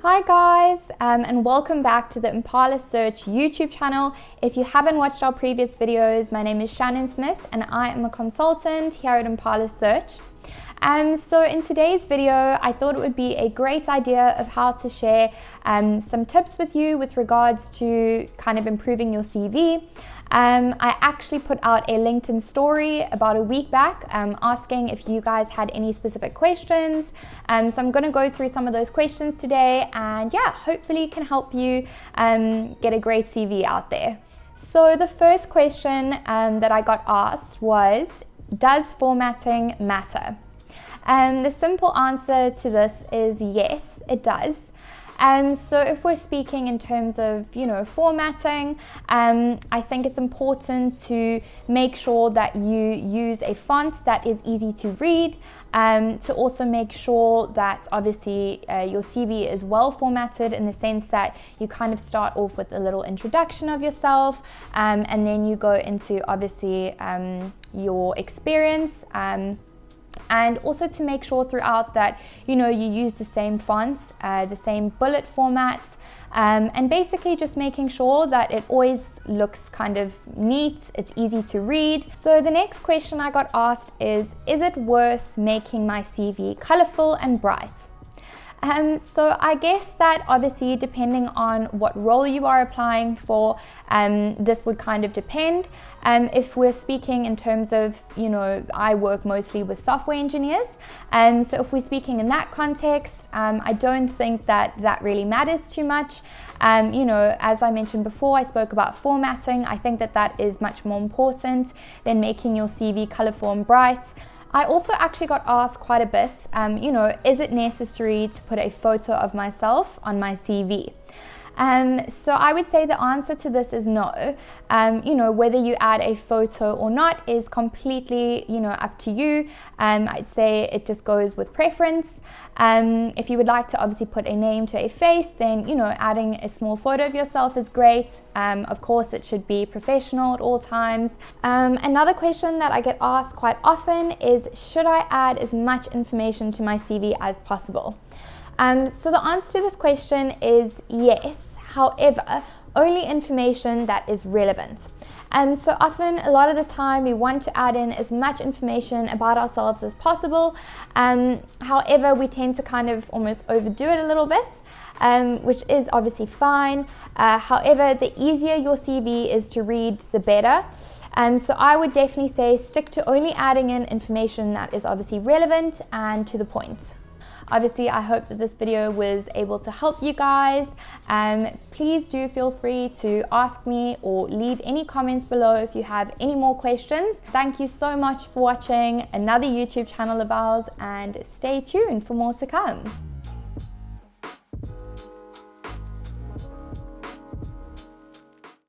Hi guys, and welcome back to the Impala Search YouTube channel. If you haven't watched our previous videos, my name is Shannon Smith and I am a consultant here at Impala Search. So in today's video, I thought it would be a great idea of how to share some tips with you with regards to kind of improving your CV. I actually put out a LinkedIn story about a week back asking if you guys had any specific questions. So I'm going to go through some of those questions today and yeah, hopefully can help you get a great CV out there. So the first question that I got asked was, does formatting matter? The simple answer to this is yes, it does. So if we're speaking in terms of, formatting, I think it's important to make sure that you use a font that is easy to read, to also make sure that obviously your CV is well formatted in the sense that you kind of start off with a little introduction of yourself, and then you go into obviously your experience, and also to make sure throughout that you use the same fonts, the same bullet formats, and basically just making sure that it always looks kind of neat, it's easy to read. So the next question I got asked is it worth making my CV colorful and bright? So I guess that obviously depending on what role you are applying for, this would kind of depend. If we're speaking in terms of, I work mostly with software engineers, so if we're speaking in that context, I don't think that really matters too much. As I mentioned before, I spoke about formatting. I think that is much more important than making your CV colorful and bright. I also actually got asked quite a bit, is it necessary to put a photo of myself on my CV? So I would say the answer to this is no. Whether you add a photo or not is completely, up to you. I'd say it just goes with preference. If you would like to obviously put a name to a face, then, adding a small photo of yourself is great. Of course, it should be professional at all times. Another question that I get asked quite often is, should I add as much information to my CV as possible? So the answer to this question is yes. However, only information that is relevant. So often, a lot of the time, we want to add in as much information about ourselves as possible. However, we tend to kind of almost overdo it a little bit, which is obviously fine. However, the easier your CV is to read, the better. So I would definitely say stick to only adding in information that is obviously relevant and to the point. Obviously, I hope that this video was able to help you guys. Please do feel free to ask me or leave any comments below if you have any more questions. Thank you so much for watching another YouTube channel of ours and stay tuned for more to come.